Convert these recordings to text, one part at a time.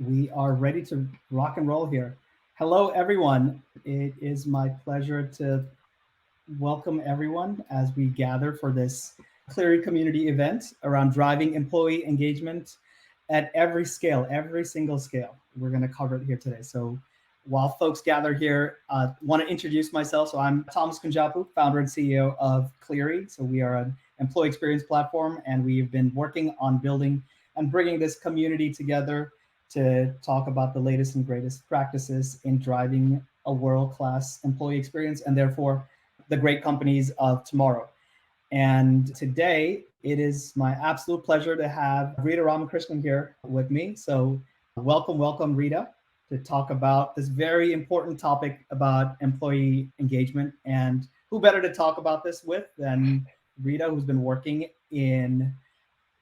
We are ready to rock and roll here. Hello, everyone. It is my pleasure to welcome everyone as we gather for this Cleary community event around driving employee engagement at every scale, every single scale. We're going to cover it here today. So while folks gather here, I want to introduce myself. So I'm Thomas Kunjapu, founder and CEO of Cleary. So we are an employee experience platform, and we've been working on building and bringing this community together to talk about the latest and greatest practices in driving a world-class employee experience and therefore the great companies of tomorrow. And today, it is my absolute pleasure to have Rita Ramakrishnan here with me. So, welcome, Rita, to talk about this very important topic about employee engagement. And who better to talk about this with than Rita, who's been working in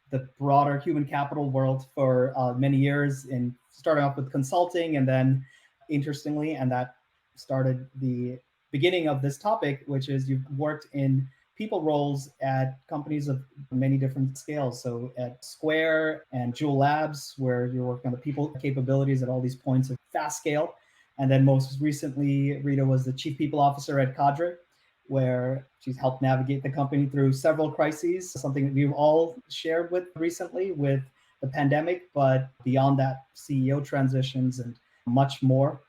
the broader human capital world for many years, in starting off with consulting, and then interestingly, and that started the beginning of this topic, which is you've worked in people roles at companies of many different scales. So at Square and Jewel Labs, where you're working on the people capabilities at all these points of fast scale. And then most recently, Rita was the chief people officer at Cadre, where she's helped navigate the company through several crises, something that we've all shared with recently with the pandemic, but beyond that, CEO transitions and much more.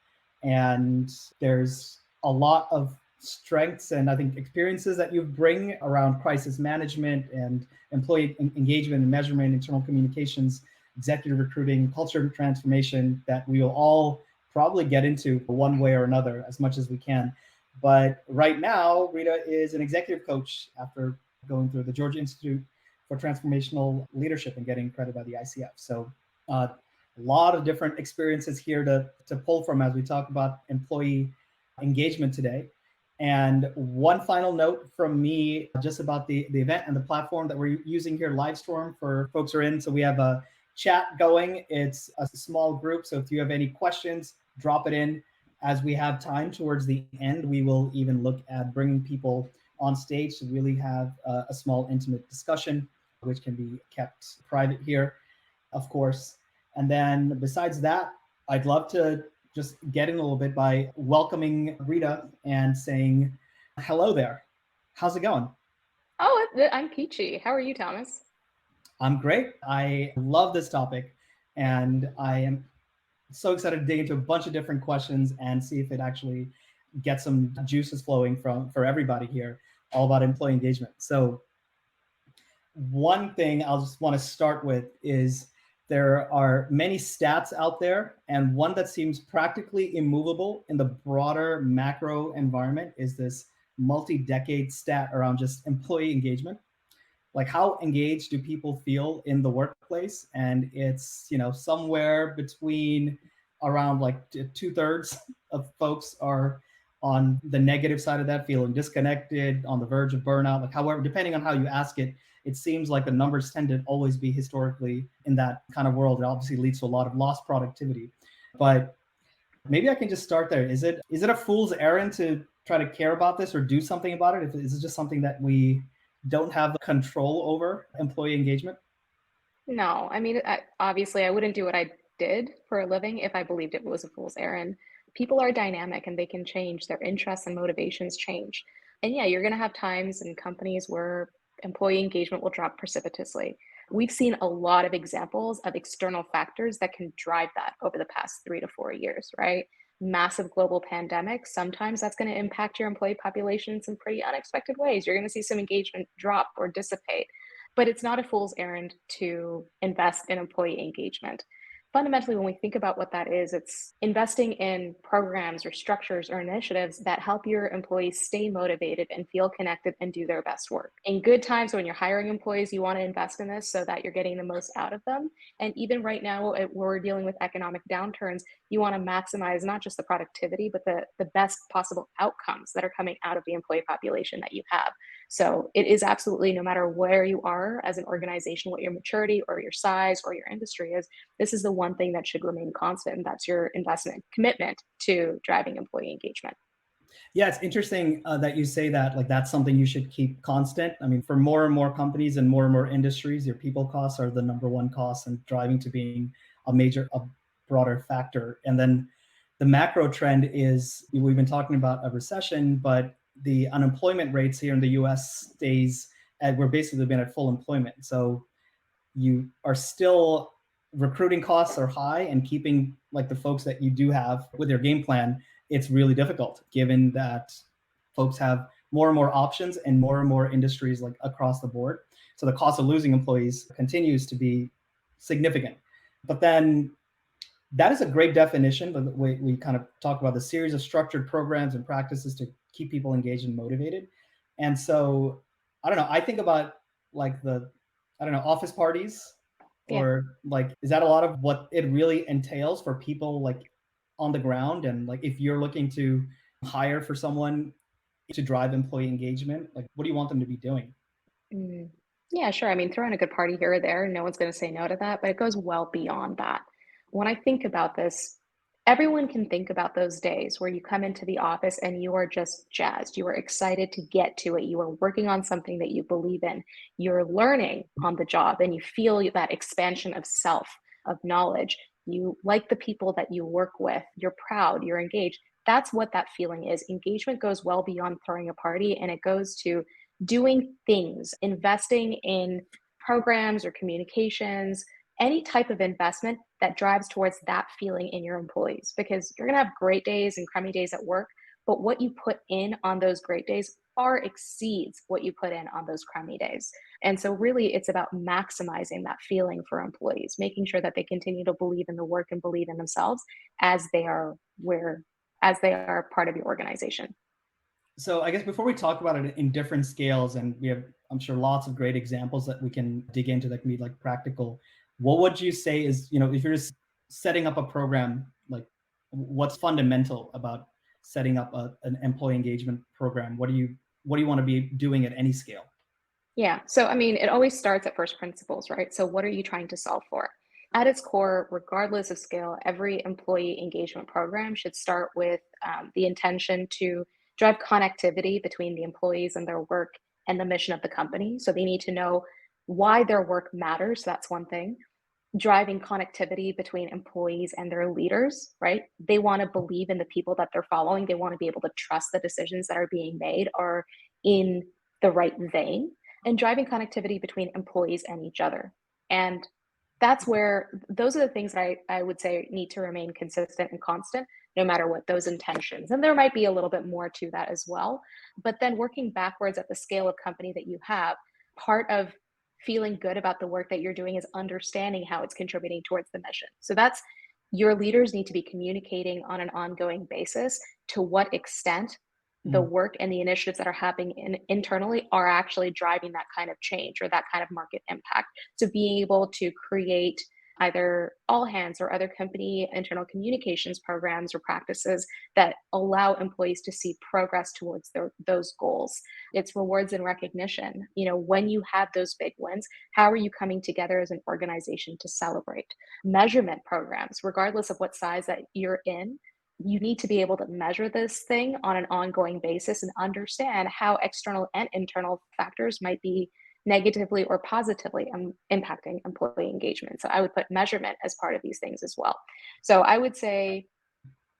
And there's a lot of strengths and I think experiences that you bring around crisis management and employee engagement and measurement, internal communications, executive recruiting, culture transformation that we will all probably get into one way or another as much as we can. But right now, Rita is an executive coach after going through the Georgia Institute for Transformational Leadership and getting credit by the ICF. So a lot of different experiences here to pull from as we talk about employee engagement today. And one final note from me just about the event and the platform that we're using here, Livestorm, for folks who are in. So we have a chat going. It's a small group. So if you have any questions, drop it in. As we have time towards the end, we will even look at bringing people on stage to really have a small, intimate discussion, which can be kept private here, of course. And then besides that, I'd love to just get in a little bit by welcoming Rita and saying, hello there. How's it going? Oh, I'm peachy. How are you, Thomas? I'm great. I love this topic, and I am so excited to dig into a bunch of different questions and see if it actually gets some juices flowing from for everybody here, all about employee engagement. So one thing I'll just want to start with is there are many stats out there, and one that seems practically immovable in the broader macro environment is this multi-decade stat around just employee engagement. Like, how engaged do people feel in the workplace? And it's, somewhere between around like 2/3 of folks are on the negative side of that, feeling disconnected, on the verge of burnout. Like, however, depending on how you ask it, it seems like the numbers tend to always be historically in that kind of world. It obviously leads to a lot of lost productivity. But maybe I can just start there. Is it a fool's errand to try to care about this or do something about it? If is it just something that we don't have control over, employee engagement? No, I mean, obviously, I wouldn't do what I did for a living if I believed it was a fool's errand. People are dynamic and they can change, their interests and motivations change. And yeah, you're going to have times in companies where employee engagement will drop precipitously. We've seen a lot of examples of external factors that can drive that over the past 3 to 4 years, right? Massive global pandemic, sometimes that's going to impact your employee population in some pretty unexpected ways. You're going to see some engagement drop or dissipate, but it's not a fool's errand to invest in employee engagement. Fundamentally, when we think about what that is, it's investing in programs or structures or initiatives that help your employees stay motivated and feel connected and do their best work. In good times, when you're hiring employees, you want to invest in this so that you're getting the most out of them. And even right now, where we're dealing with economic downturns, you want to maximize not just the productivity, but the best possible outcomes that are coming out of the employee population that you have. So it is absolutely, no matter where you are as an organization, what your maturity or your size or your industry is, this is the one thing that should remain constant, and that's your investment commitment to driving employee engagement. Yeah, it's interesting that you say that. Like, that's something you should keep constant. I mean, for more and more companies and more industries, your people costs are the number one cost and driving to being a major, a broader factor. And then the macro trend is we've been talking about a recession, but the unemployment rates here in the US stays at, we're basically been at full employment. So you are still, recruiting costs are high, and keeping like the folks that you do have with your game plan, it's really difficult given that folks have more and more options and more industries like across the board. So the cost of losing employees continues to be significant. But then that is a great definition of the way we kind of talk about the series of structured programs and practices to keep people engaged and motivated. And so I don't know, I think about like the, I don't know, office parties, Yeah. or like, is that a lot of what it really entails for people like on the ground? And like, if you're looking to hire for someone to drive employee engagement, like what do you want them to be doing? Mm. Yeah, sure. I mean, throwing a good party here or there, no one's going to say no to that, but it goes well beyond that. When I think about this, everyone can think about those days where you come into the office and you are just jazzed. You are excited to get to it. You are working on something that you believe in. You're learning on the job and you feel that expansion of self, of knowledge. You like the people that you work with. You're proud, you're engaged. That's what that feeling is. Engagement goes well beyond throwing a party, and it goes to doing things, investing in programs or communications, any type of investment that drives towards that feeling in your employees. Because you're going to have great days and crummy days at work, but what you put in on those great days far exceeds what you put in on those crummy days. And so, really, it's about maximizing that feeling for employees, making sure that they continue to believe in the work and believe in themselves as they are where, as they are part of your organization. So I guess before we talk about it in different scales, and we have, I'm sure, lots of great examples that we can dig into that can be like practical. What would you say is, you know, if you're just setting up a program, like what's fundamental about setting up an employee engagement program? What do you want to be doing at any scale? Yeah. So, I mean, it always starts at first principles, right? So, what are you trying to solve for? At its core, regardless of scale, every employee engagement program should start with the intention to drive connectivity between the employees and their work and the mission of the company. So, they need to know why their work matters. That's one thing. Driving connectivity between employees and their leaders, right? They want to believe in the people that they're following. They want to be able to trust the decisions that are being made are in the right vein, and driving connectivity between employees and each other. And that's where those are the things that I would say need to remain consistent and constant no matter what those intentions. And there might be a little bit more to that as well. But then working backwards at the scale of company that you have, part of feeling good about the work that you're doing is understanding how it's contributing towards the mission. So that's your leaders need to be communicating on an ongoing basis to what extent the Mhm. work and the initiatives that are happening internally are actually driving that kind of change or that kind of market impact. So being able to create either all hands or other company internal communications programs or practices that allow employees to see progress towards those goals. It's rewards and recognition. You know, when you have those big wins, how are you coming together as an organization to celebrate? Measurement programs, regardless of what size that you're in, you need to be able to measure this thing on an ongoing basis and understand how external and internal factors might be negatively or positively impacting employee engagement. So I would put measurement as part of these things as well. So I would say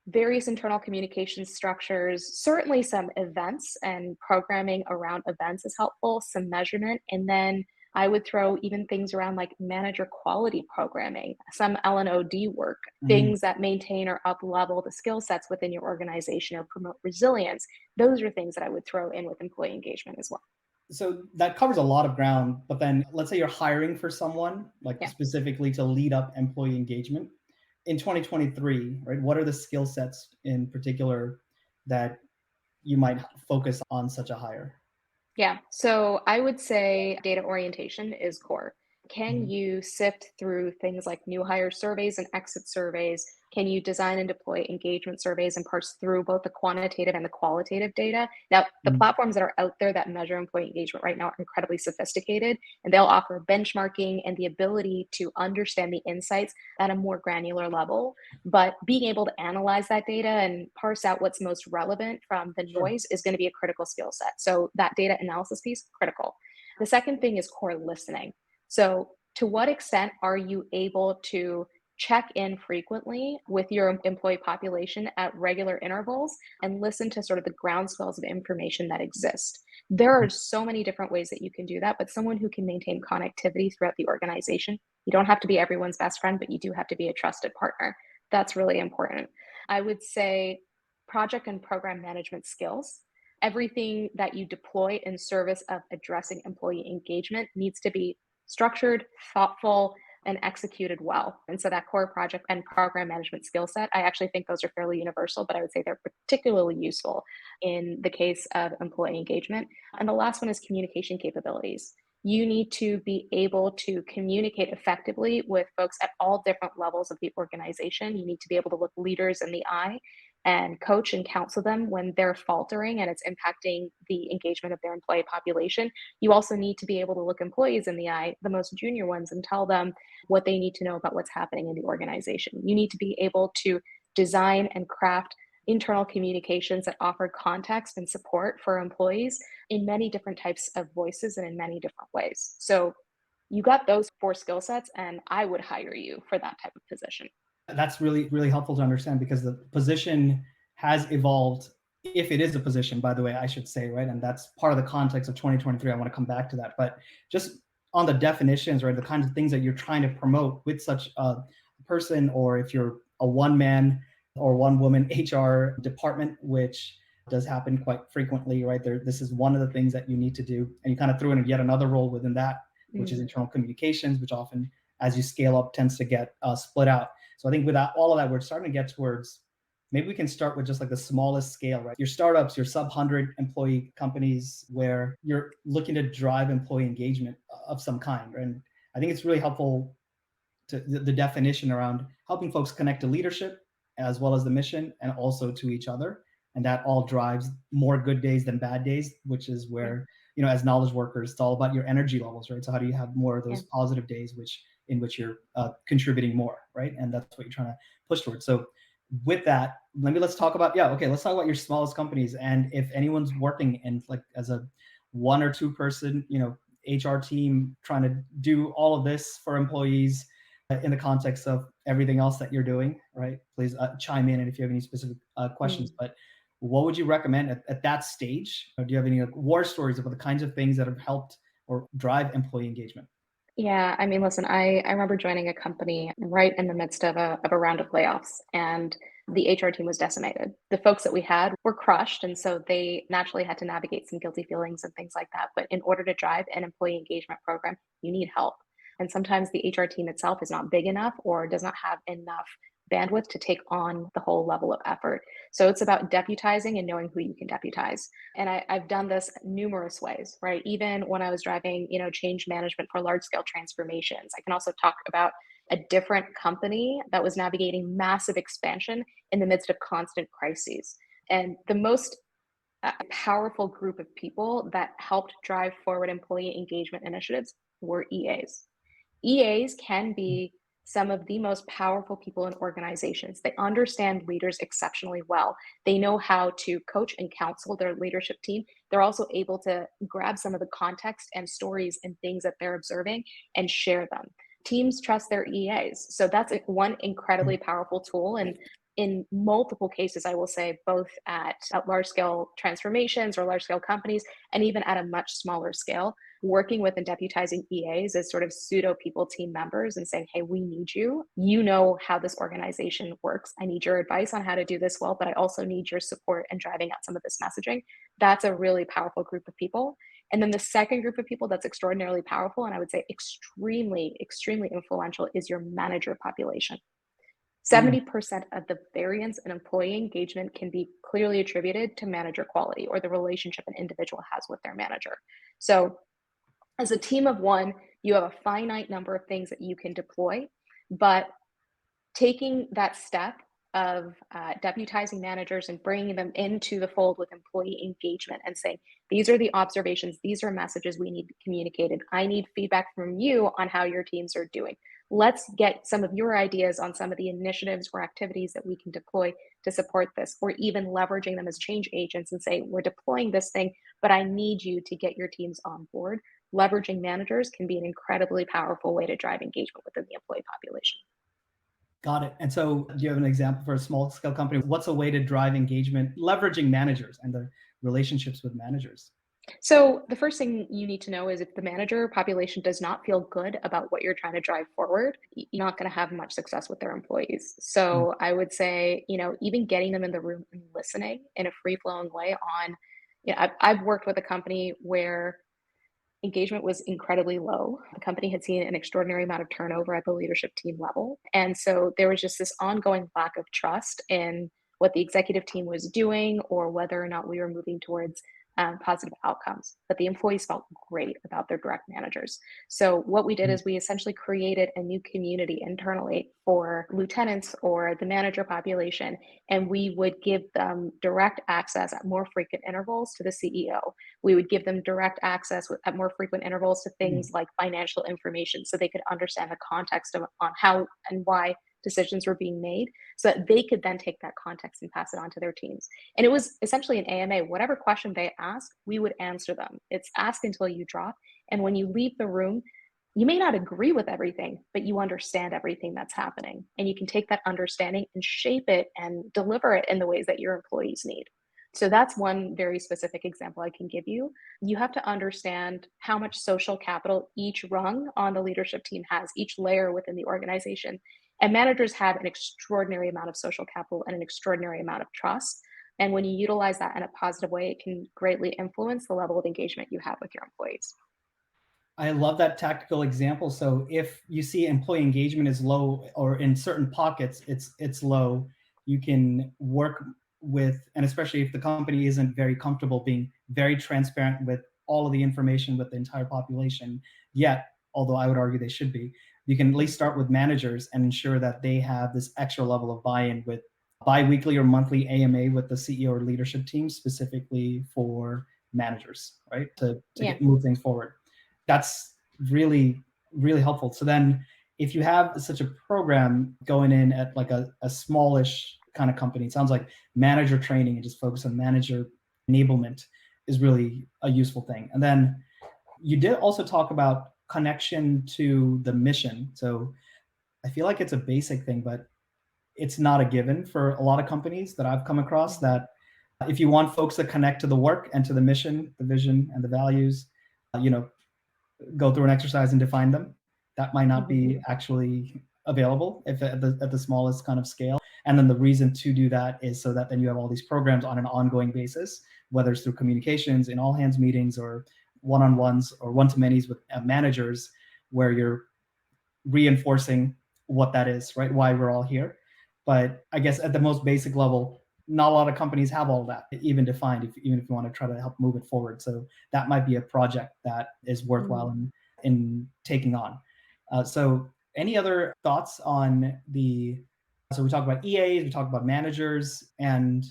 various internal communication structures, certainly some events and programming around events is helpful, some measurement, and then I would throw even things around like manager quality programming, some L&OD work, Mhm. things that maintain or up level the skill sets within your organization or promote resilience. Those are things that I would throw in with employee engagement as well. So that covers a lot of ground, but then let's say you're hiring for someone like Yeah. specifically to lead up employee engagement in 2023, right? What are the skill sets in particular that you might focus on such a hire? Yeah. So I would say data orientation is core. Can Mhm. you sift through things like new hire surveys and exit surveys? Can you design and deploy engagement surveys and parse through both the quantitative and the qualitative data? Now, the Mhm. platforms that are out there that measure employee engagement right now are incredibly sophisticated, and they'll offer benchmarking and the ability to understand the insights at a more granular level. But being able to analyze that data and parse out what's most relevant from the Sure. noise is going to be a critical skill set. So that data analysis piece, critical. The second thing is core listening. So to what extent are you able to check in frequently with your employee population at regular intervals and listen to sort of the groundswells of information that exist. There are so many different ways that you can do that, but someone who can maintain connectivity throughout the organization. You don't have to be everyone's best friend, but you do have to be a trusted partner. That's really important. I would say project and program management skills. Everything that you deploy in service of addressing employee engagement needs to be structured, thoughtful, and executed well. And so that core project and program management skill set, I actually think those are fairly universal, but I would say they're particularly useful in the case of employee engagement. And the last one is communication capabilities. You need to be able to communicate effectively with folks at all different levels of the organization. You need to be able to look leaders in the eye and coach and counsel them when they're faltering and it's impacting the engagement of their employee population. You also need to be able to look employees in the eye, the most junior ones, and tell them what they need to know about what's happening in the organization. You need to be able to design and craft internal communications that offer context and support for employees in many different types of voices and in many different ways. So you got those four skill sets, and I would hire you for that type of position. That's really, really helpful to understand because the position has evolved. If it is a position, by the way, I should say, right? And that's part of the context of 2023. I want to come back to that. But just on the definitions, right? The kinds of things that you're trying to promote with such a person, or if you're a one man or one woman HR department, which does happen quite frequently, right? This is one of the things that you need to do. And you kind of threw in yet another role within that, which is internal communications, which often, as you scale up, tends to get split out. So I think with all of that, we're starting to get towards, maybe we can start with just like the smallest scale, right? Your startups, your sub 100 employee companies where you're looking to drive employee engagement of some kind. Right? And I think it's really helpful to the definition around helping folks connect to leadership as well as the mission and also to each other. And that all drives more good days than bad days, which is where, as knowledge workers, it's all about your energy levels, right? So how do you have more of those positive days, in which you're contributing more, right? And that's what you're trying to push towards. So with that, let's talk about, let's talk about your smallest companies. And if anyone's working in like as a 1 or 2 person, HR team trying to do all of this for employees in the context of everything else that you're doing, right? Please chime in and if you have any specific questions. But what would you recommend at that stage? Or do you have any war stories about the kinds of things that have helped or drive employee engagement? Yeah, I mean, listen, I remember joining a company right in the midst of a round of layoffs, and the HR team was decimated. The folks that we had were crushed, and so they naturally had to navigate some guilty feelings and things like that. But in order to drive an employee engagement program, you need help. And sometimes the HR team itself is not big enough or does not have enough bandwidth to take on the whole level of effort. So it's about deputizing and knowing who you can deputize. And I've done this numerous ways, right? Even when I was driving, change management for large scale transformations. I can also talk about a different company that was navigating massive expansion in the midst of constant crises. And the most powerful group of people that helped drive forward employee engagement initiatives were EAs. EAs can be some of the most powerful people in organizations. They understand leaders exceptionally well. They know how to coach and counsel their leadership team. They're also able to grab some of the context and stories and things that they're observing and share them. Teams trust their EAs. So that's one incredibly powerful tool. And in multiple cases, I will say, both at large scale transformations or large scale companies, and even at a much smaller scale, working with and deputizing EAs as sort of pseudo people team members and saying, hey, we need you. You know how this organization works. I need your advice on how to do this well, but I also need your support in driving out some of this messaging. That's a really powerful group of people. And then the second group of people that's extraordinarily powerful, and I would say extremely, extremely influential, is your manager population. 70% of the variance in employee engagement can be clearly attributed to manager quality or the relationship an individual has with their manager. So as a team of one, you have a finite number of things that you can deploy, but taking that step of deputizing managers and bringing them into the fold with employee engagement and saying, these are the observations, these are messages we need communicated. I need feedback from you on how your teams are doing. Let's get some of your ideas on some of the initiatives or activities that we can deploy to support this, or even leveraging them as change agents and say, we're deploying this thing, but I need you to get your teams on board. Leveraging managers can be an incredibly powerful way to drive engagement within the employee population. Got it. And so, do you have an example for a small scale company? What's a way to drive engagement, leveraging managers and the relationships with managers? So the first thing you need to know is if the manager population does not feel good about what you're trying to drive forward, you're not going to have much success with their employees. Mm, So I would say, even getting them in the room and listening in a free flowing way on, I've worked with a company where engagement was incredibly low. The company had seen an extraordinary amount of turnover at the leadership team level. And so there was just this ongoing lack of trust in what the executive team was doing or whether or not we were moving towards positive outcomes. But the employees felt great about their direct managers. So what we did mm, is we essentially created a new community internally for lieutenants or the manager population, and we would give them direct access at more frequent intervals to the CEO. We would give them direct access at more frequent intervals to mm. things like financial information so they could understand the context of on how and why decisions were being made so that they could then take that context and pass it on to their teams. And it was essentially an AMA. Whatever question they asked, we would answer them. It's ask until you drop. And when you leave the room, you may not agree with everything, but you understand everything that's happening. And you can take that understanding and shape it and deliver it in the ways that your employees need. So that's one very specific example I can give you. You have to understand how much social capital each rung on the leadership team has, each layer within the organization. And managers have an extraordinary amount of social capital and an extraordinary amount of trust. And when you utilize that in a positive way, it can greatly influence the level of engagement you have with your employees. I love that tactical example. So if you see employee engagement is low, or in certain pockets it's low, you can work with, and especially if the company isn't very comfortable being very transparent with all of the information with the entire population yet, although I would argue they should be, you can at least start with managers and ensure that they have this extra level of buy-in with bi-weekly or monthly AMA with the CEO or leadership team specifically for managers, right? To Yeah. get move things forward. That's really, really helpful. So then if you have such a program going in at like a smallish kind of company, it sounds like manager training and just focus on manager enablement is really a useful thing. And then you did also talk about connection to the mission. So I feel like it's a basic thing, but it's not a given for a lot of companies that I've come across, Mhm. that if you want folks to connect to the work and to the mission, the vision and the values, you know, go through an exercise and define them. That might not Mhm. be actually available if at the smallest kind of scale. And then the reason to do that is so that then you have all these programs on an ongoing basis, whether it's through communications in all hands meetings or one-on-ones or one-to-manys with managers, where you're reinforcing what that is, right? Why we're all here. But I guess at the most basic level, not a lot of companies have all that even defined, even if you want to try to help move it forward. So that might be a project that is worthwhile Mhm. in taking on. So any other thoughts on the, so we talked about EAs, we talked about managers, and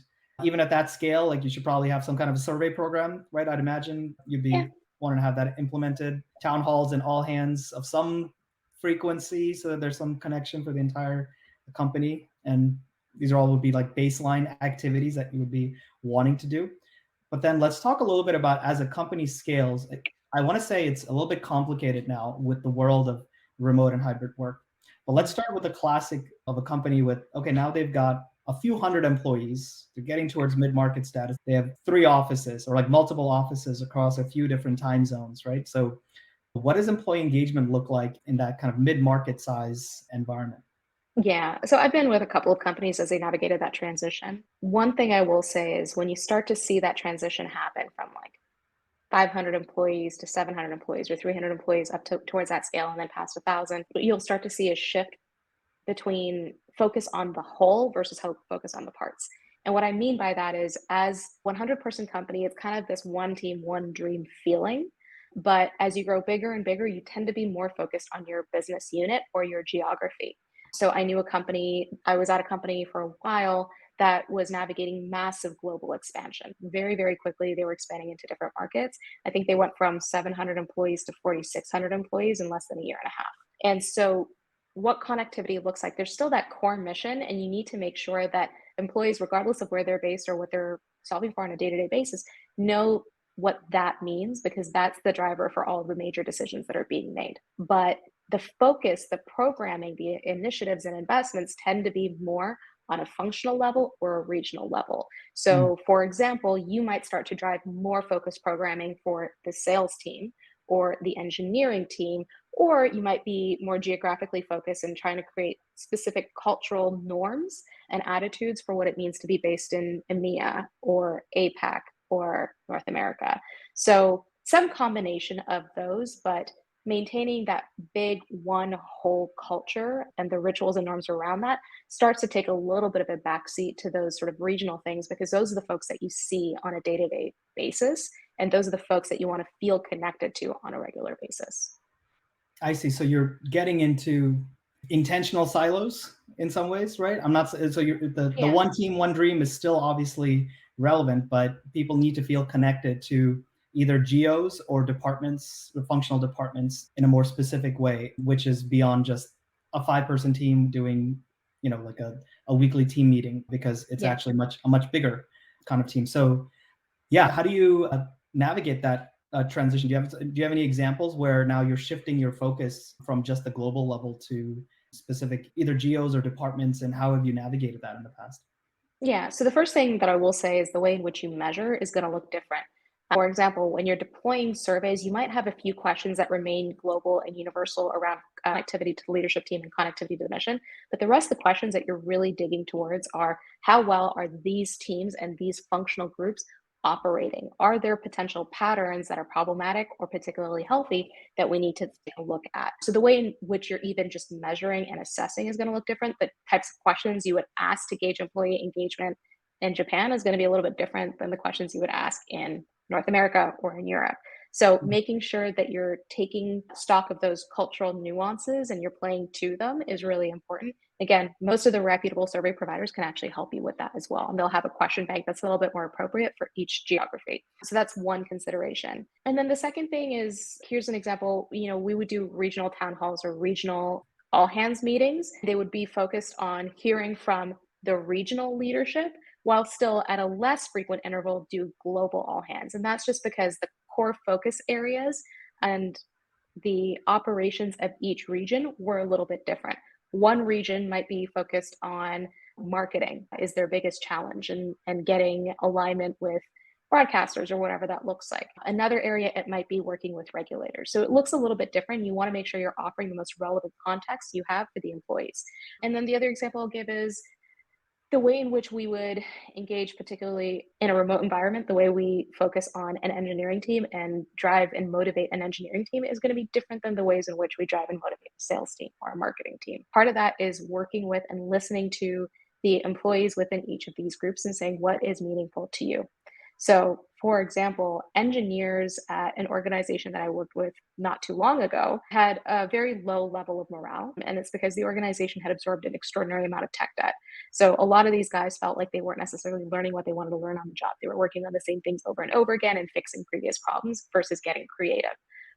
even at that scale, like you should probably have some kind of a survey program, right? I'd imagine you'd Yeah. be wanting to have that implemented, town halls and all hands of some frequency so that there's some connection for the entire company. And these are all would be like baseline activities that you would be wanting to do. But then let's talk a little bit about as a company scales. I want to say it's a little bit complicated now with the world of remote and hybrid work. But let's start with the classic of a company with, okay, now they've got a few hundred employees. They're getting towards mid-market status. They have 3 offices or like multiple offices across a few different time zones, right? So what does employee engagement look like in that kind of mid-market size environment? Yeah. So I've been with a couple of companies as they navigated that transition. One thing I will say is when you start to see that transition happen from like 500 employees to 700 employees or 300 employees up to towards that scale and then past 1,000, you'll start to see a shift between focus on the whole versus focus on the parts. And what I mean by that is, as 100-person company, it's kind of this one team, one dream feeling. But as you grow bigger and bigger, you tend to be more focused on your business unit or your geography. So I knew a company, I was at a company for a while that was navigating massive global expansion. Very, very quickly, they were expanding into different markets. I think they went from 700 employees to 4,600 employees in less than a year and a half. And so what connectivity looks like. There's still that core mission, and you need to make sure that employees, regardless of where they're based or what they're solving for on a day to day basis, know what that means because that's the driver for all of the major decisions that are being made. But the focus, the programming, the initiatives and investments tend to be more on a functional level or a regional level. Mm. So, for example, you might start to drive more focused programming for the sales team or the engineering team, or you might be more geographically focused and trying to create specific cultural norms and attitudes for what it means to be based in EMEA or APAC or North America. So, some combination of those, but maintaining that big one whole culture and the rituals and norms around that starts to take a little bit of a backseat to those sort of regional things because those are the folks that you see on a day-to-day basis, and those are the folks that you want to feel connected to on a regular basis. I see. So you're getting into intentional silos in some ways, right? I'm not so you're the Yeah. one team, one dream is still obviously relevant, but people need to feel connected to either geos or departments, the functional departments in a more specific way, which is beyond just a 5-person team doing, like a weekly team meeting because it's Yeah. actually a much bigger kind of team. So yeah, how do you navigate that transition? Do you have any examples where now you're shifting your focus from just the global level to specific either geos or departments, and how have you navigated that in the past? Yeah. So the first thing that I will say is the way in which you measure is going to look different. For example, when you're deploying surveys, you might have a few questions that remain global and universal around connectivity to the leadership team and connectivity to the mission. But the rest of the questions that you're really digging towards are how well are these teams and these functional groups operating? Are there potential patterns that are problematic or particularly healthy that we need to take a look at? So the way in which you're even just measuring and assessing is going to look different. The types of questions you would ask to gauge employee engagement in Japan is going to be a little bit different than the questions you would ask in North America or in Europe. So making sure that you're taking stock of those cultural nuances and you're playing to them is really important. Again, most of the reputable survey providers can actually help you with that as well. And they'll have a question bank that's a little bit more appropriate for each geography. So that's one consideration. And then the second thing is here's an example, we would do regional town halls or regional all hands meetings. They would be focused on hearing from the regional leadership while still at a less frequent interval do global all hands. And that's just because the core focus areas and the operations of each region were a little bit different. One region might be focused on marketing is their biggest challenge and getting alignment with broadcasters or whatever that looks like. Another area it might be working with regulators. So it looks a little bit different. You want to make sure you're offering the most relevant context you have for the employees. And then the other example I'll give is the way in which we would engage, particularly in a remote environment, the way we focus on an engineering team and drive and motivate an engineering team is going to be different than the ways in which we drive and motivate a sales team or a marketing team. Part of that is working with and listening to the employees within each of these groups and saying, what is meaningful to you? So, for example, engineers at an organization that I worked with not too long ago had a very low level of morale. And it's because the organization had absorbed an extraordinary amount of tech debt. So a lot of these guys felt like they weren't necessarily learning what they wanted to learn on the job. They were working on the same things over and over again and fixing previous problems versus getting creative.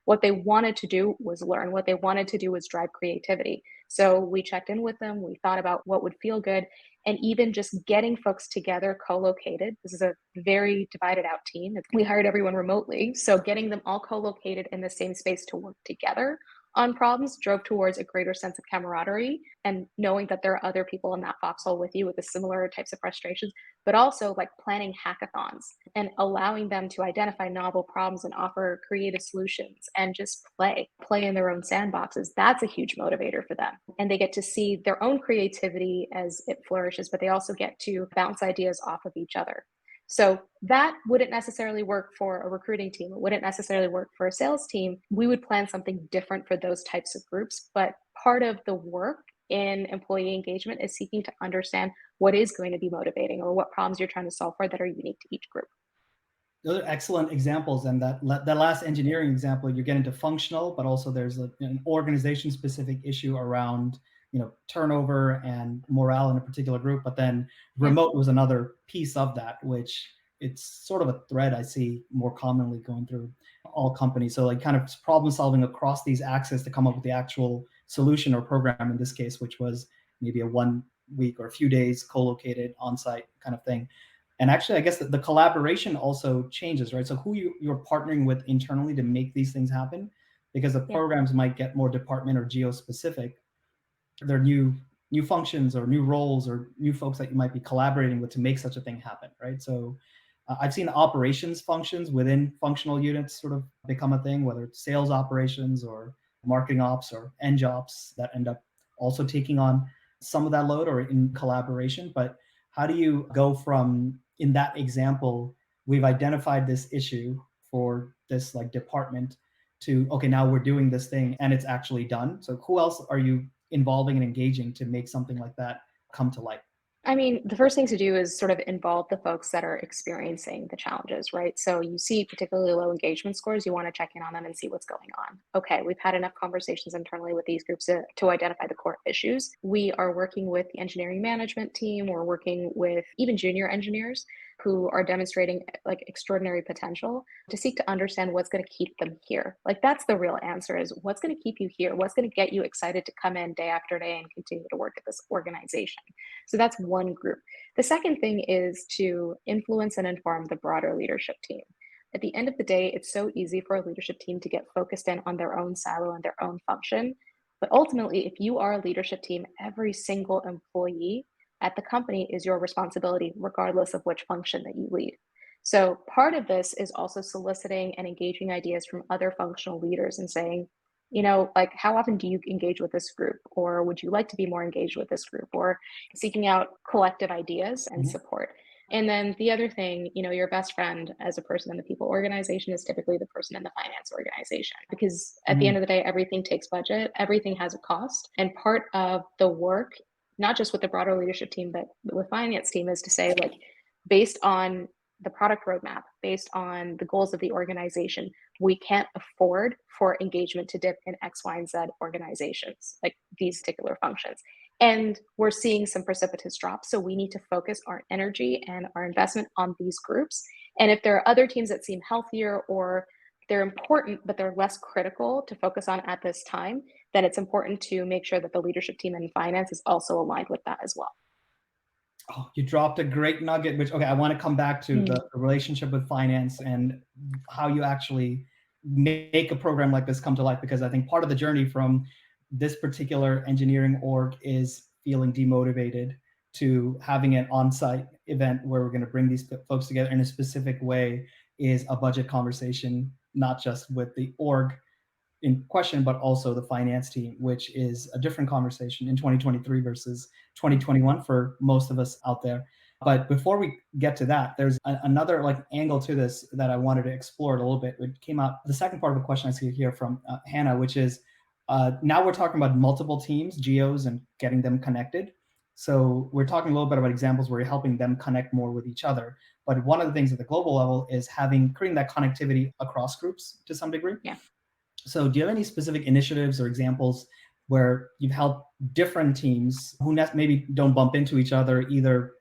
What they wanted to do was learn. What they wanted to do was drive creativity. So we checked in with them. We thought about what would feel good. And even just getting folks together co-located. This is a very divided out team. We hired everyone remotely. So getting them all co-located in the same space to work together on problems drove towards a greater sense of camaraderie and knowing that there are other people in that foxhole with you with the similar types of frustrations, but also like planning hackathons and allowing them to identify novel problems and offer creative solutions and just play in their own sandboxes. That's a huge motivator for them. And they get to see their own creativity as it flourishes, but they also get to bounce ideas off of each other. So that wouldn't necessarily work for a recruiting team. It wouldn't necessarily work for a sales team. We would plan something different for those types of groups. But part of the work in employee engagement is seeking to understand what is going to be motivating or what problems you're trying to solve for that are unique to each group. Those are excellent examples, and that last engineering example, you get into functional, but also there's an organization specific issue around turnover and morale in a particular group. But then Yeah. remote was another piece of that, which it's sort of a thread I see more commonly going through all companies. So like kind of problem solving across these axes to come up with the actual solution or program in this case, which was maybe a 1 week or a few days co-located on-site kind of thing. And actually, I guess the collaboration also changes, right? So who you're partnering with internally to make these things happen because the Yeah. programs might get more department or geo specific. There are new functions or new roles or new folks that you might be collaborating with to make such a thing happen, right? So I've seen operations functions within functional units sort of become a thing, whether it's sales operations or marketing ops or eng ops that end up also taking on some of that load or in collaboration. But how do you go from, in that example, we've identified this issue for this like department, to okay, now we're doing this thing and it's actually done? So who else are you involving and engaging to make something like that come to light? I mean, the first thing to do is sort of involve the folks that are experiencing the challenges, right? So you see particularly low engagement scores, you want to check in on them and see what's going on. Okay, we've had enough conversations internally with these groups to identify the core issues. We are working with the engineering management team, we're working with even junior engineers who are demonstrating like extraordinary potential to seek to understand what's going to keep them here. Like that's the real answer is what's going to keep you here? What's going to get you excited to come in day after day and continue to work at this organization? So that's one group. The second thing is to influence and inform the broader leadership team. At the end of the day, it's so easy for a leadership team to get focused in on their own silo and their own function. But ultimately, if you are a leadership team, every single employee at the company is your responsibility, regardless of which function that you lead. So part of this is also soliciting and engaging ideas from other functional leaders and saying, like, how often do you engage with this group? Or would you like to be more engaged with this group? Or seeking out collective ideas and Mhm. support. And then the other thing, your best friend as a person in the people organization is typically the person in the finance organization. Because at the end Mhm. of the day, everything takes budget, everything has a cost. And part of the work, not just with the broader leadership team, but with finance team, is to say, like, based on the product roadmap, based on the goals of the organization, we can't afford for engagement to dip in X, Y, and Z organizations, like these particular functions. And we're seeing some precipitous drops. So we need to focus our energy and our investment on these groups. And if there are other teams that seem healthier or they're important, but they're less critical to focus on at this time, then it's important to make sure that the leadership team and finance is also aligned with that as well. Oh, you dropped a great nugget, which, okay, I want to come back to Mm. the relationship with finance and how you actually make a program like this come to life, because I think part of the journey from this particular engineering org is feeling demotivated to having an on-site event where we're going to bring these folks together in a specific way is a budget conversation, not just with the org in question, but also the finance team, which is a different conversation in 2023 versus 2021 for most of us out there. But before we get to that, there's another like angle to this that I wanted to explore a little bit. It came out the second part of a question I see here from Hannah, which is now we're talking about multiple teams, geos, and getting them connected. So we're talking a little bit about examples where you're helping them connect more with each other. But one of the things at the global level is creating that connectivity across groups to some degree. Yeah. So, do you have any specific initiatives or examples where you've helped different teams who maybe don't bump into each other either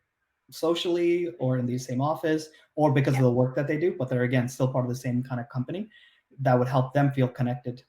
socially or in the same office or because of Yeah. the work that they do, but they're again still part of the same kind of company that would help them feel connected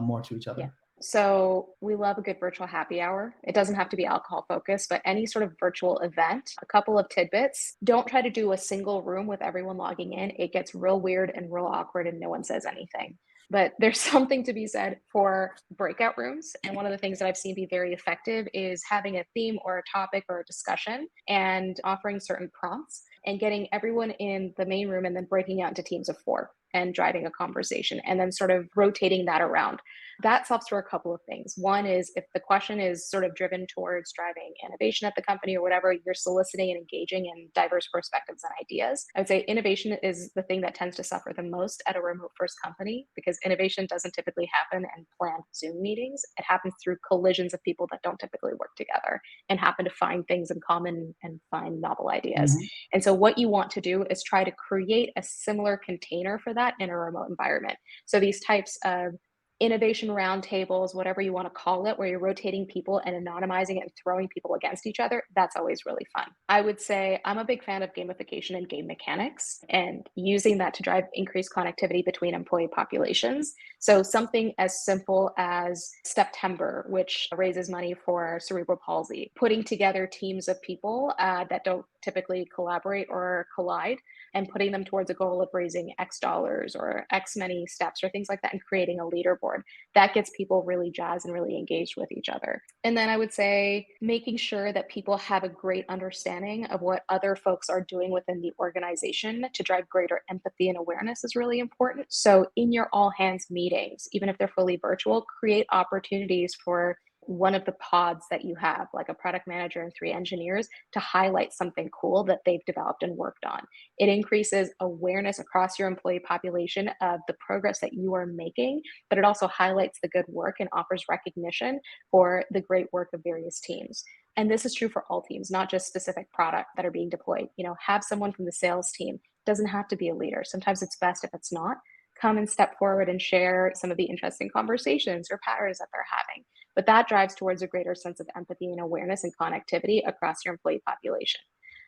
more to each Yeah. other? So we love a good virtual happy hour. It doesn't have to be alcohol focused, but any sort of virtual event, a couple of tidbits. Don't try to do a single room with everyone logging in. It gets real weird and real awkward and no one says anything. But there's something to be said for breakout rooms. And one of the things that I've seen be very effective is having a theme or a topic or a discussion and offering certain prompts and getting everyone in the main room and then breaking out into teams of four and driving a conversation and then sort of rotating that around. That solves for a couple of things. One is if the question is sort of driven towards driving innovation at the company or whatever, you're soliciting and engaging in diverse perspectives and ideas. I would say innovation is the thing that tends to suffer the most at a remote first company because innovation doesn't typically happen in planned Zoom meetings. It happens through collisions of people that don't typically work together and happen to find things in common and find novel ideas. Mhm. And so, what you want to do is try to create a similar container for that in a remote environment. So, these types of innovation roundtables, whatever you want to call it, where you're rotating people and anonymizing it and throwing people against each other, that's always really fun. I would say I'm a big fan of gamification and game mechanics and using that to drive increased connectivity between employee populations. So something as simple as September, which raises money for cerebral palsy, putting together teams of people that don't typically collaborate or collide and putting them towards a goal of raising X dollars or X many steps or things like that and creating a leaderboard that gets people really jazzed and really engaged with each other. And then I would say making sure that people have a great understanding of what other folks are doing within the organization to drive greater empathy and awareness is really important. So in your all hands meetings, even if they're fully virtual, create opportunities for one of the pods that you have, like a product manager and three engineers, to highlight something cool that they've developed and worked on. It increases awareness across your employee population of the progress that you are making, but it also highlights the good work and offers recognition for the great work of various teams. And this is true for all teams, not just specific product that are being deployed. Have someone from the sales team. Doesn't have to be a leader. Sometimes it's best if it's not. Come and step forward and share some of the interesting conversations or patterns that they're having. But that drives towards a greater sense of empathy and awareness and connectivity across your employee population.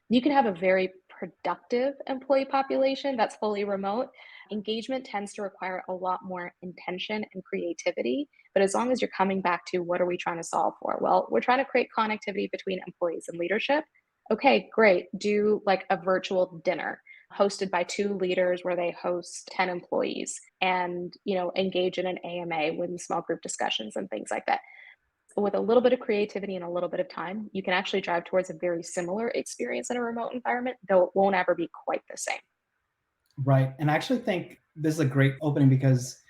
You can have a very productive employee population that's fully remote. Engagement tends to require a lot more intention and creativity. But as long as you're coming back to what are we trying to solve for? Well, we're trying to create connectivity between employees and leadership. Okay, great. Do like a virtual dinner hosted by two leaders where they host 10 employees and engage in an AMA with small group discussions and things like that. With a little bit of creativity and a little bit of time, you can actually drive towards a very similar experience in a remote environment, though it won't ever be quite the same. Right. And I actually think this is a great opening because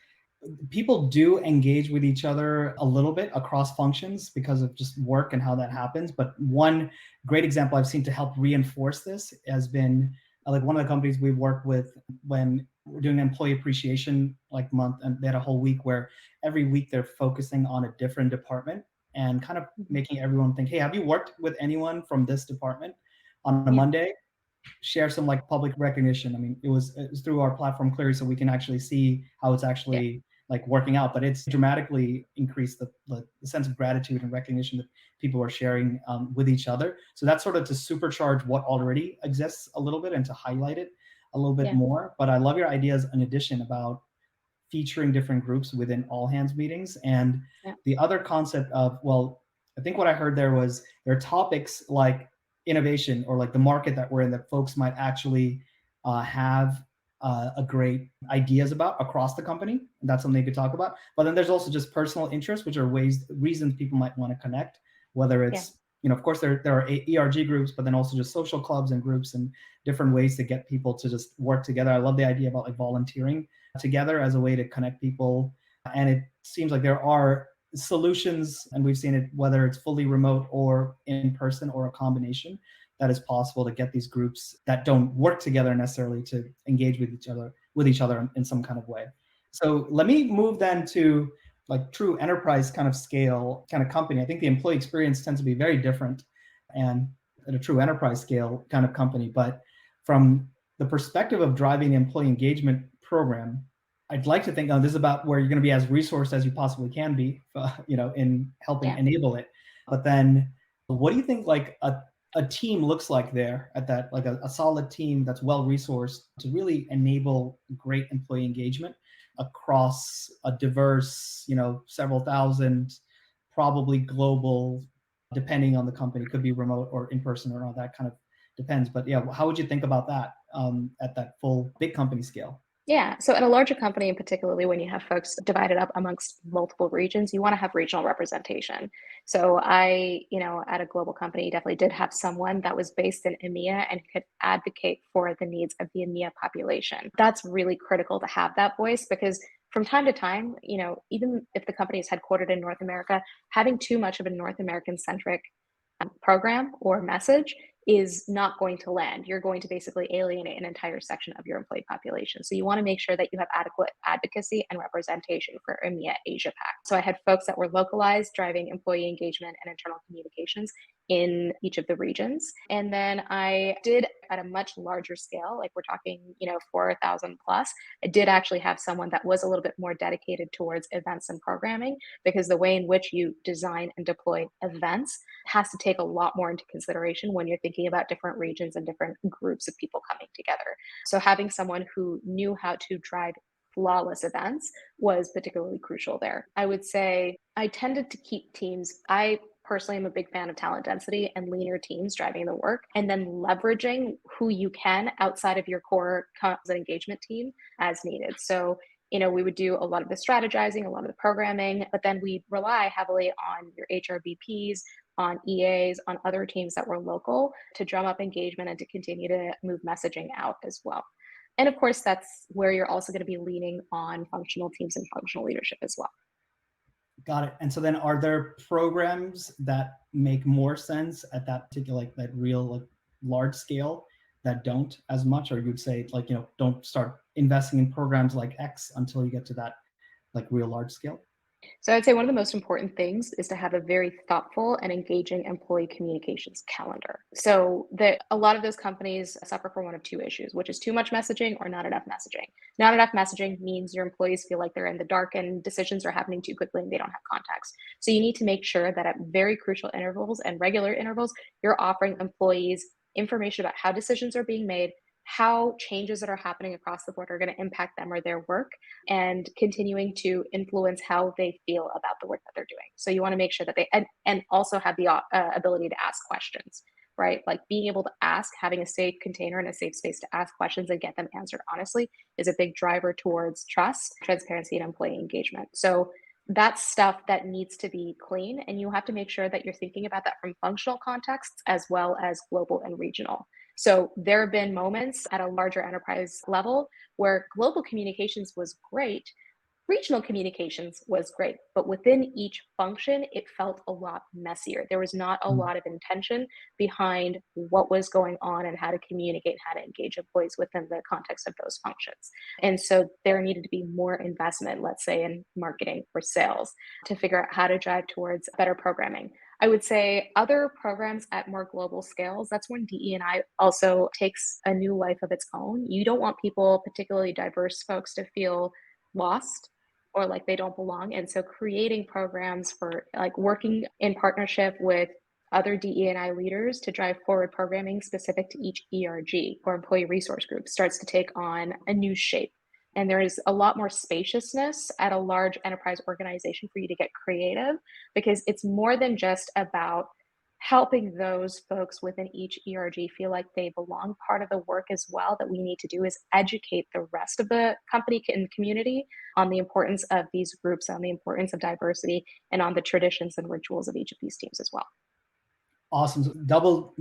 people do engage with each other a little bit across functions because of just work and how that happens. But one great example I've seen to help reinforce this has been like one of the companies we work with when we're doing an employee appreciation like month, and they had a whole week where every week they're focusing on a different department and kind of Mhm. making everyone think, hey, have you worked with anyone from this department on a Yeah, Monday? Share some like public recognition. I mean, it was through our platform Cleary, so we can actually see how it's yeah, actually like working out. But it's dramatically increased the sense of gratitude and recognition that people are sharing with each other. So that's sort of to supercharge what already exists a little bit and to highlight it a little bit yeah, more. But I love your ideas in addition about featuring different groups within all hands meetings. And yeah, the other concept of, well, I think what I heard there was there are topics like innovation or like the market that we're in that folks might actually have a great ideas about across the company. And that's something you could talk about. But then there's also just personal interests, which are reasons people might want to connect, whether yeah, it's, of course, there are ERG groups, but then also just social clubs and groups and different ways to get people to just work together. I love the idea about like volunteering together as a way to connect people. And it seems like there are solutions, and we've seen it whether it's fully remote or in person or a combination, that is possible to get these groups that don't work together necessarily to engage with each other in some kind of way. So let me move then to like true enterprise kind of scale kind of company. I think the employee experience tends to be very different and at a true enterprise scale kind of company. But from the perspective of driving employee engagement program, I'd like to think, oh, this is about where you're going to be as resourced as you possibly can be, in helping yeah. enable it. But then, what do you think like a team looks like there at that, like a solid team that's well resourced to really enable great employee engagement across a diverse, several thousand, probably global, depending on the company, could be remote or in person or all that kind of depends. But yeah, how would you think about that at that full big company scale? Yeah. So at a larger company, and particularly when you have folks divided up amongst multiple regions, you want to have regional representation. So at a global company, definitely did have someone that was based in EMEA and could advocate for the needs of the EMEA population. That's really critical to have that voice because from time to time, even if the company is headquartered in North America, having too much of a North American centric program or message is not going to land. You're going to basically alienate an entire section of your employee population. So you want to make sure that you have adequate advocacy and representation for EMEA Asia Pac. So I had folks that were localized driving employee engagement and internal communications in each of the regions. And then I did at a much larger scale, like we're talking, 4,000 plus, I did actually have someone that was a little bit more dedicated towards events and programming because the way in which you design and deploy events has to take a lot more into consideration when you're thinking about different regions and different groups of people coming together. So having someone who knew how to drive flawless events was particularly crucial there. I would say I tended to keep teams. I personally am a big fan of talent density and leaner teams driving the work, and then leveraging who you can outside of your core comms and engagement team as needed. So, we would do a lot of the strategizing, a lot of the programming, but then we rely heavily on your HRBPs, on EAs, on other teams that were local to drum up engagement and to continue to move messaging out as well. And of course, that's where you're also going to be leaning on functional teams and functional leadership as well. Got it. And so then are there programs that make more sense at that particular, like that real, like large scale that don't as much, or you'd say like, don't start investing in programs like X until you get to that like real large scale? So I'd say one of the most important things is to have a very thoughtful and engaging employee communications calendar. So that a lot of those companies suffer from one of two issues, which is too much messaging or not enough messaging. Not enough messaging means your employees feel like they're in the dark and decisions are happening too quickly and they don't have context. So you need to make sure that at very crucial intervals and regular intervals, you're offering employees information about how decisions are being made, how changes that are happening across the board are going to impact them or their work, and continuing to influence how they feel about the work that they're doing. So you want to make sure that they and also have the ability to ask questions, right? Like being able to ask, having a safe container and a safe space to ask questions and get them answered honestly is a big driver towards trust, transparency, and employee engagement. So that's stuff that needs to be clean, and you have to make sure that you're thinking about that from functional contexts as well as global and regional. So there have been moments at a larger enterprise level where global communications was great, regional communications was great, but within each function, it felt a lot messier. There was not a Mm. lot of intention behind what was going on and how to communicate, how to engage employees within the context of those functions. And so there needed to be more investment, let's say in marketing or sales, to figure out how to drive towards better programming. I would say other programs at more global scales, that's when DE&I also takes a new life of its own. You don't want people, particularly diverse folks, to feel lost or like they don't belong. And so creating programs for like working in partnership with other DE&I leaders to drive forward programming specific to each ERG or employee resource group starts to take on a new shape. And there is a lot more spaciousness at a large enterprise organization for you to get creative because it's more than just about helping those folks within each ERG feel like they belong. Part of the work as well that we need to do is educate the rest of the company and community on the importance of these groups, on the importance of diversity, and on the traditions and rituals of each of these teams as well. Awesome. So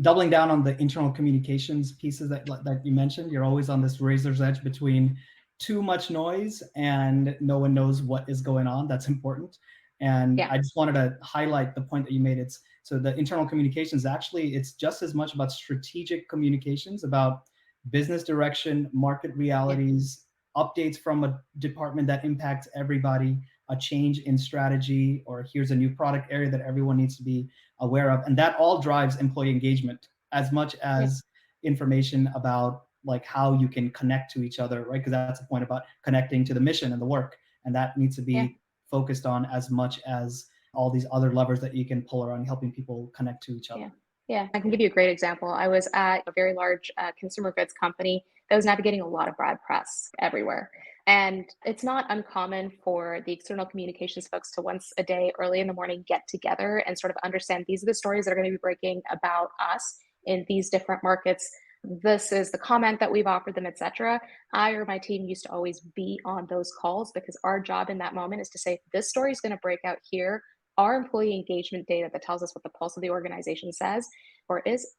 doubling down on the internal communications pieces that you mentioned. You're always on this razor's edge between too much noise and no one knows what is going on. That's important. And Yeah. I just wanted to highlight the point that you made. It's so the internal communications actually it's just as much about strategic communications, about business direction, market Yeah. realities, updates from a department that impacts everybody, a change in strategy, or here's a new product area that everyone needs to be aware of. And that all drives employee engagement as much Yeah. as information about like how you can connect to each other, right? Because that's the point about connecting to the mission and the work. And that needs to Yeah. be focused on as much as all these other levers that you can pull around helping people connect to each other. Yeah. Yeah. I can give you a great example. I was at a very large consumer goods company that was navigating a lot of bad press everywhere. And it's not uncommon for the external communications folks to once a day, early in the morning, get together and sort of understand these are the stories that are going to be breaking about us in these different markets. This is the comment that we've offered them, etc. I or my team used to always be on those calls because our job in that moment is to say, this story is going to break out here. Our employee engagement data that tells us what the pulse of the organization says or is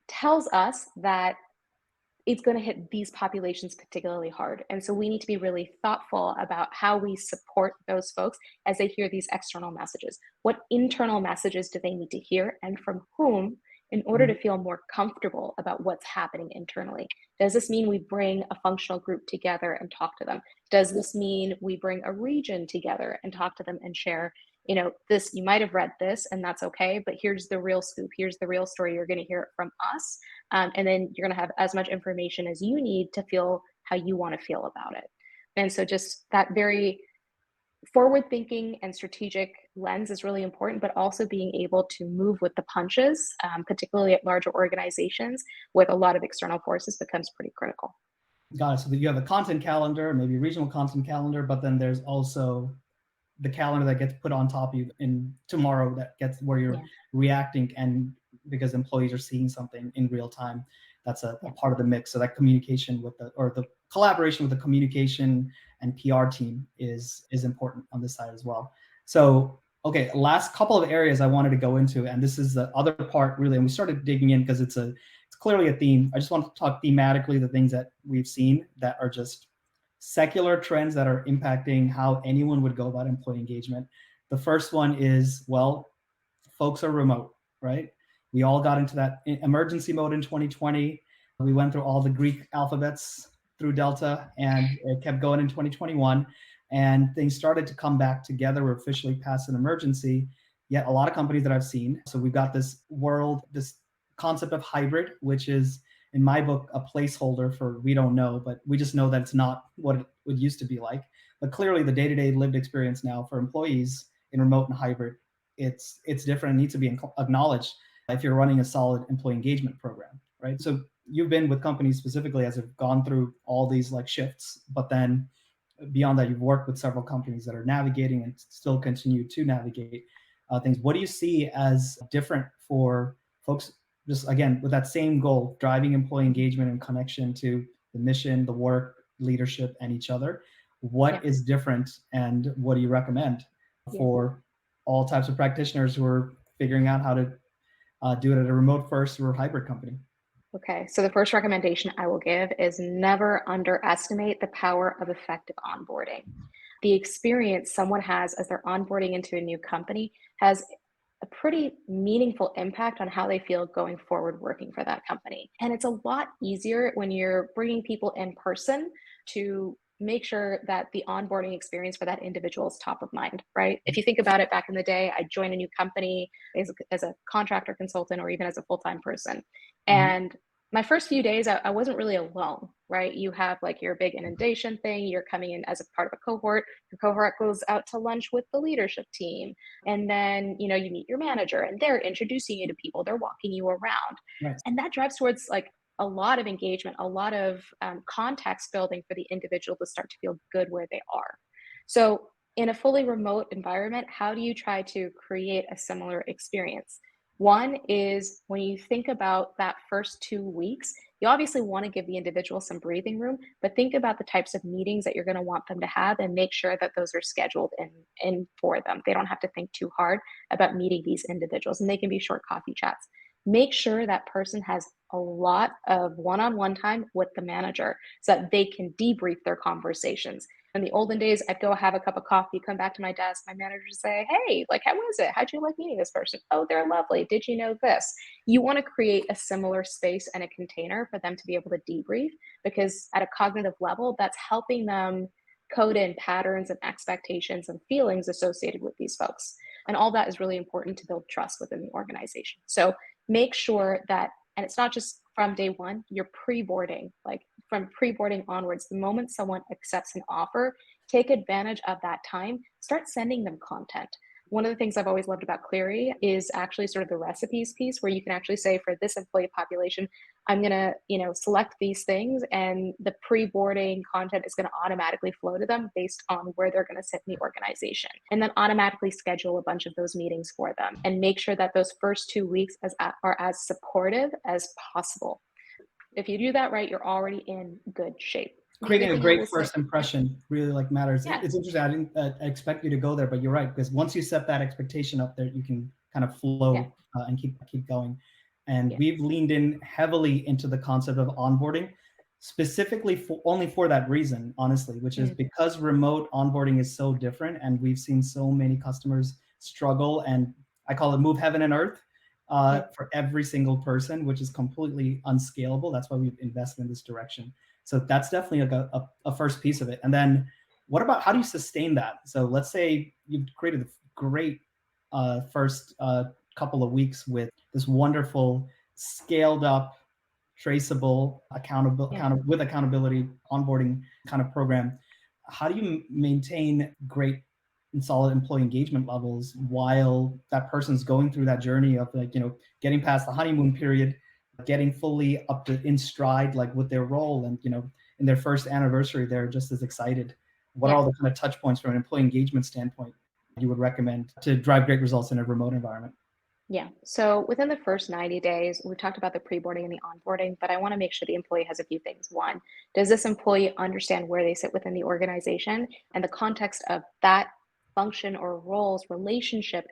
tells us that it's going to hit these populations particularly hard. And so we need to be really thoughtful about how we support those folks as they hear these external messages. What internal messages do they need to hear and from whom in order to Mhm. feel more comfortable about what's happening internally? Does this mean we bring a functional group together and talk to them? Does this mean we bring a region together and talk to them and share, this, you might have read this and that's okay, but here's the real scoop. Here's the real story. You're going to hear it from us. And then you're going to have as much information as you need to feel how you want to feel about it. And so just that very forward thinking and strategic lens is really important, but also being able to move with the punches, particularly at larger organizations with a lot of external forces, becomes pretty critical. Got it. So that you have a content calendar, maybe a regional content calendar, but then there's also the calendar that gets put on top of you in tomorrow that gets where you're Yeah. reacting, and because employees are seeing something in real time, that's a Yeah. part of the mix. So that communication with the collaboration with the communication and PR team is important on this side as well. So okay, last couple of areas I wanted to go into, and this is the other part really, and we started digging in because it's clearly a theme. I just want to talk thematically the things that we've seen that are just secular trends that are impacting how anyone would go about employee engagement. The first one is, well, folks are remote, right? We all got into that emergency mode in 2020. We went through all the Greek alphabets through Delta, and it kept going in 2021. And things started to come back together. We're officially past an emergency. Yet a lot of companies that I've seen, so we've got this concept of hybrid, which is in my book a placeholder for we don't know, but we just know that it's not what it used to be like. But clearly the day-to-day lived experience now for employees in remote and hybrid, it's different and needs to be acknowledged if you're running a solid employee engagement program, right? So you've been with companies specifically as have gone through all these like shifts, but then beyond that, you've worked with several companies that are navigating and still continue to navigate things. What do you see as different for folks, just again, with that same goal, driving employee engagement and connection to the mission, the work, leadership, and each other? What is different, and what do you recommend for all types of practitioners who are figuring out how to do it at a remote first or hybrid company? Okay, so the first recommendation I will give is never underestimate the power of effective onboarding. The experience someone has as they're onboarding into a new company has a pretty meaningful impact on how they feel going forward working for that company. And it's a lot easier when you're bringing people in person to make sure that the onboarding experience for that individual is top of mind, right? If you think about it, back in the day, I joined a new company as a contractor consultant or even as a full-time person. Mhm. And my first few days, I wasn't really alone, right? You have like your big inundation thing, you're coming in as a part of a cohort, your cohort goes out to lunch with the leadership team, and then you meet your manager and they're introducing you to people, they're walking you around, Right. and that drives towards like a lot of engagement, a lot of context building for the individual to start to feel good where they are. So in a fully remote environment, how do you try to create a similar experience? One is when you think about that first 2 weeks, you obviously want to give the individual some breathing room, but think about the types of meetings that you're going to want them to have and make sure that those are scheduled in for them. They don't have to think too hard about meeting these individuals, and they can be short coffee chats. Make sure that person has a lot of one on one time with the manager so that they can debrief their conversations. In the olden days, I'd go have a cup of coffee, come back to my desk, my manager would say, "Hey, like, how was it? How'd you like meeting this person? Oh, they're lovely. Did you know this?" You want to create a similar space and a container for them to be able to debrief, because at a cognitive level, that's helping them code in patterns and expectations and feelings associated with these folks. And all that is really important to build trust within the organization. So make sure that, and it's not just from day one, you're pre-boarding, like from pre-boarding onwards, the moment someone accepts an offer, take advantage of that time, start sending them content. One of the things I've always loved about Cleary is actually sort of the recipes piece, where you can actually say, for this employee population, I'm going to, select these things, and the pre-boarding content is going to automatically flow to them based on where they're going to sit in the organization, and then automatically schedule a bunch of those meetings for them and make sure that those first 2 weeks are as supportive as possible. If you do that right, you're already in good shape. The other Creating a thing I great will say, first impression really like matters. yeah, It's interesting. I didn't expect you to go there, but you're right, because once you set that expectation up there, you can kind of yeah, flow and keep going. And yeah, we've leaned in heavily into the concept of onboarding, specifically for only for that reason, honestly, which is mm, because remote onboarding is so different, and we've seen so many customers struggle, and I call it move heaven and earth mm, for every single person, which is completely unscalable. That's why we've invested in this direction. So that's definitely like a first piece of it. And then what about how do you sustain that? So let's say you've created a great first couple of weeks with this wonderful scaled up, traceable, yeah. with accountability onboarding kind of program. How do you maintain great and solid employee engagement levels while that person's going through that journey of like, getting past the honeymoon period, getting fully up to in stride, like with their role, and, in their first anniversary, they're just as excited. What are Yeah. all the kind of touch points from an employee engagement standpoint you would recommend to drive great results in a remote environment? Yeah. So within the first 90 days, we've talked about the pre-boarding and the onboarding, but I want to make sure the employee has a few things. One, does this employee understand where they sit within the organization and the context of that function or role's relationship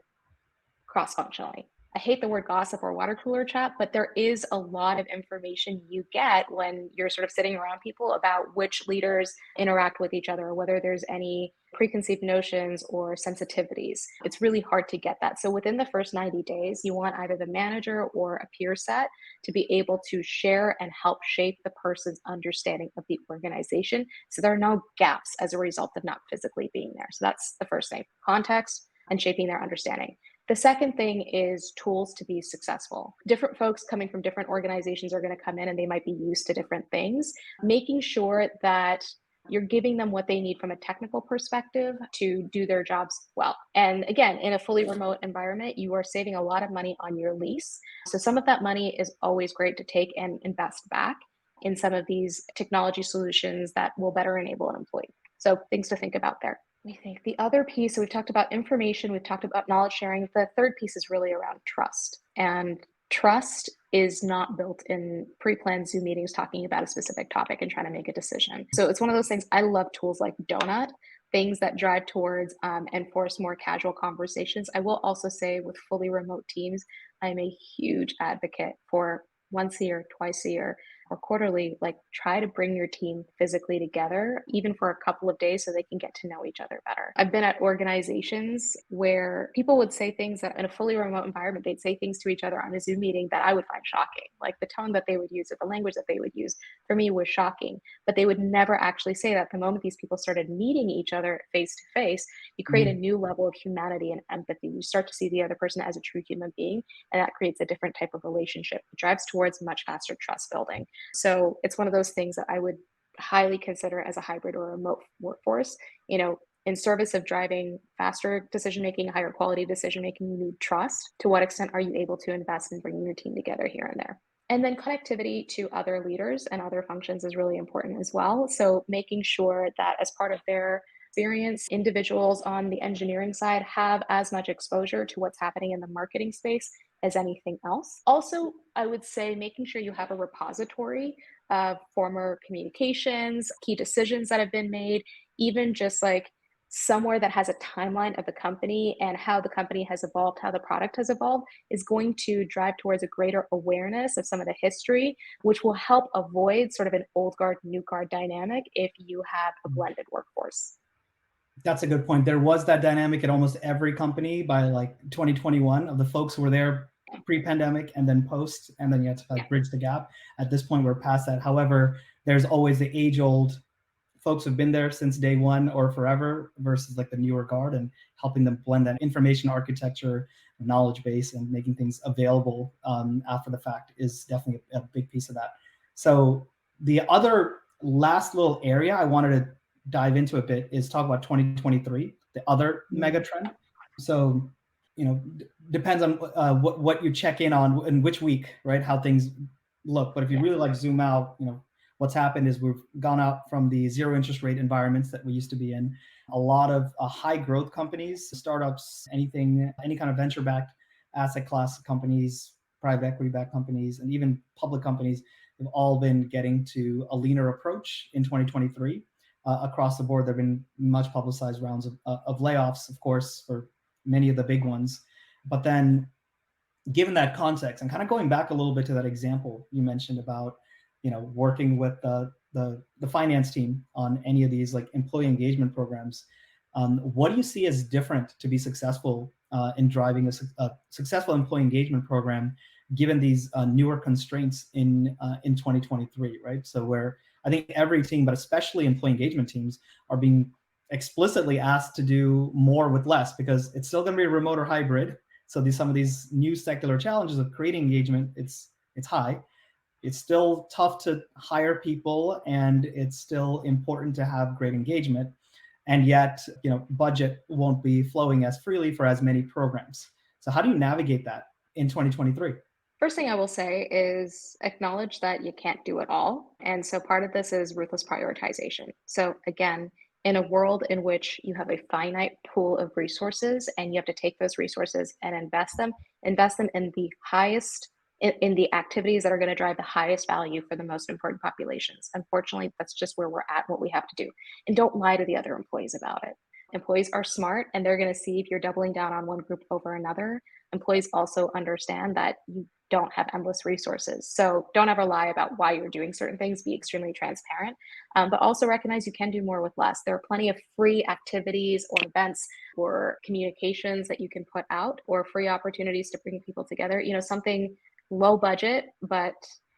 cross-functionally? I hate the word gossip or water cooler chat, but there is a lot of information you get when you're sort of sitting around people about which leaders interact with each other, or whether there's any preconceived notions or sensitivities. It's really hard to get that. So within the first 90 days, you want either the manager or a peer set to be able to share and help shape the person's understanding of the organization. So there are no gaps as a result of not physically being there. So that's the first thing: context and shaping their understanding. The second thing is tools to be successful. Different folks coming from different organizations are going to come in and they might be used to different things. Making sure that you're giving them what they need from a technical perspective to do their jobs well. And again, in a fully remote environment, you are saving a lot of money on your lease. So some of that money is always great to take and invest back in some of these technology solutions that will better enable an employee. So things to think about there. Let me think. The other piece, so we've talked about information, we've talked about knowledge sharing. The third piece is really around trust. And trust is not built in pre-planned Zoom meetings talking about a specific topic and trying to make a decision. So it's one of those things. I love tools like Donut, things that drive towards and force more casual conversations. I will also say with fully remote teams, I'm a huge advocate for once a year, twice a year, or quarterly, like try to bring your team physically together, even for a couple of days, so they can get to know each other better. I've been at organizations where people would say things that in a fully remote environment, they'd say things to each other on a Zoom meeting that I would find shocking. Like the tone that they would use or the language that they would use for me was shocking, but they would never actually say that. The moment these people started meeting each other face to face, you create a new level of humanity and empathy. You start to see the other person as a true human being, and that creates a different type of relationship. It drives towards much faster trust building. So it's one of those things that I would highly consider as a hybrid or a remote workforce. In service of driving faster decision making, higher quality decision making, you need trust. To what extent are you able to invest in bringing your team together here and there? And then connectivity to other leaders and other functions is really important as well. So making sure that as part of their experience, individuals on the engineering side have as much exposure to what's happening in the marketing space as anything else. Also, I would say making sure you have a repository of former communications, key decisions that have been made, even just like somewhere that has a timeline of the company and how the company has evolved, how the product has evolved, is going to drive towards a greater awareness of some of the history, which will help avoid sort of an old guard, new guard dynamic if you have a blended workforce. That's a good point. There was that dynamic at almost every company by like 2021 of the folks who were there pre-pandemic and then post, and then you had to like bridge the gap. At this point, we're past that. However, there's always the age-old folks who've been there since day one or forever versus like the newer guard, and helping them blend that information architecture, knowledge base, and making things available after the fact is definitely a big piece of that. So the other last little area I wanted to dive into a bit is talk about 2023, the other mega trend. So, depends on what you check in on in which week, right? How things look. But if you really like zoom out, what's happened is we've gone out from the zero interest rate environments that we used to be in. A lot of high growth companies, startups, any kind of venture backed asset class companies, private equity backed companies, and even public companies have all been getting to a leaner approach in 2023. Across the board, there have been much publicized rounds of layoffs, of course, for many of the big ones. But then given that context, and kind of going back a little bit to that example you mentioned about, working with the finance team on any of these like employee engagement programs, what do you see as different to be successful in driving a successful employee engagement program, given these newer constraints in 2023, right? So where I think every team, but especially employee engagement teams, are being explicitly asked to do more with less, because it's still going to be remote or hybrid. So some of these new secular challenges of creating engagement, it's high. It's still tough to hire people, and it's still important to have great engagement. And yet, budget won't be flowing as freely for as many programs. So how do you navigate that in 2023? First thing I will say is acknowledge that you can't do it all. And so part of this is ruthless prioritization. So again, in a world in which you have a finite pool of resources and you have to take those resources and invest them in the highest in the activities that are going to drive the highest value for the most important populations. Unfortunately, that's just where we're at, what we have to do. And don't lie to the other employees about it. Employees are smart and they're going to see if you're doubling down on one group over another. Employees also understand that you don't have endless resources. So don't ever lie about why you're doing certain things. Be extremely transparent, but also recognize you can do more with less. There are plenty of free activities or events or communications that you can put out, or free opportunities to bring people together. Something low budget but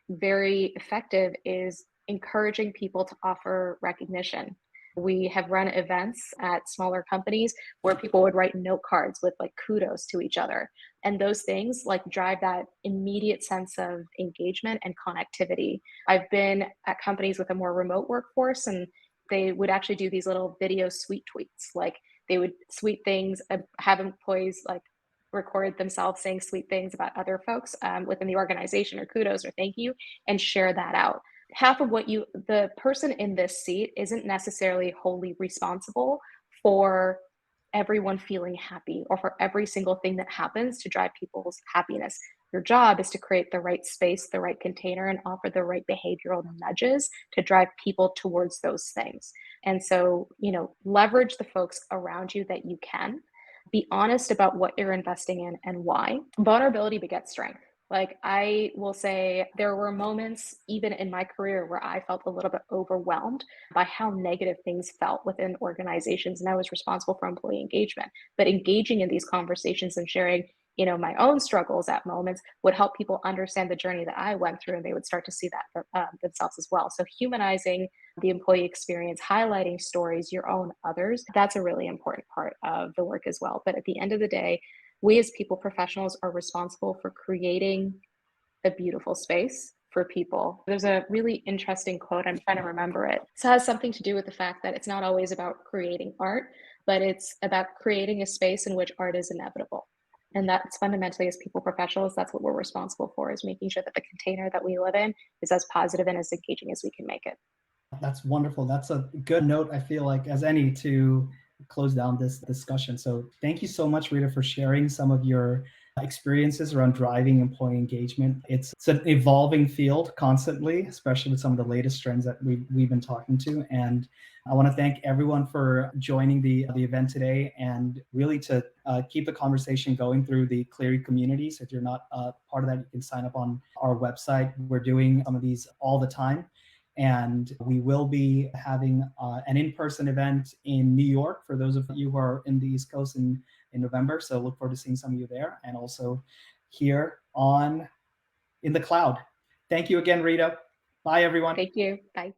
very effective is encouraging people to offer recognition. We have run events at smaller companies where people would write note cards with like kudos to each other. And those things like drive that immediate sense of engagement and connectivity. I've been at companies with a more remote workforce, and they would actually do these little video sweet tweets. Like they would sweet things, have employees like record themselves saying sweet things about other folks within the organization, or kudos or thank you, and share that out. Half of the person in this seat isn't necessarily wholly responsible for everyone feeling happy or for every single thing that happens to drive people's happiness. Your job is to create the right space, the right container, and offer the right behavioral nudges to drive people towards those things. And so, leverage the folks around you that you can. Be honest about what you're investing in and why. Vulnerability begets strength. Like I will say, there were moments even in my career where I felt a little bit overwhelmed by how negative things felt within organizations. And I was responsible for employee engagement. But engaging in these conversations and sharing, my own struggles at moments would help people understand the journey that I went through, and they would start to see that for themselves as well. So humanizing the employee experience, highlighting stories, your own, others, that's a really important part of the work as well. But at the end of the day, we as people professionals are responsible for creating a beautiful space for people. There's a really interesting quote, I'm trying to remember it. It has something to do with the fact that it's not always about creating art, but it's about creating a space in which art is inevitable. And that's fundamentally, as people professionals, that's what we're responsible for, is making sure that the container that we live in is as positive and as engaging as we can make it. That's wonderful. That's a good note, I feel like, as any, to close down this discussion. So thank you so much, Rita, for sharing some of your experiences around driving employee engagement. It's an evolving field constantly, especially with some of the latest trends that we've been talking to. And I want to thank everyone for joining the event today, and really to keep the conversation going through the Clery community. So if you're not part of that, you can sign up on our website. We're doing some of these all the time. And we will be having an in-person event in New York for those of you who are in the East Coast in November. So look forward to seeing some of you there, and also here in the cloud. Thank you again, Rita. Bye, everyone. Thank you. Bye.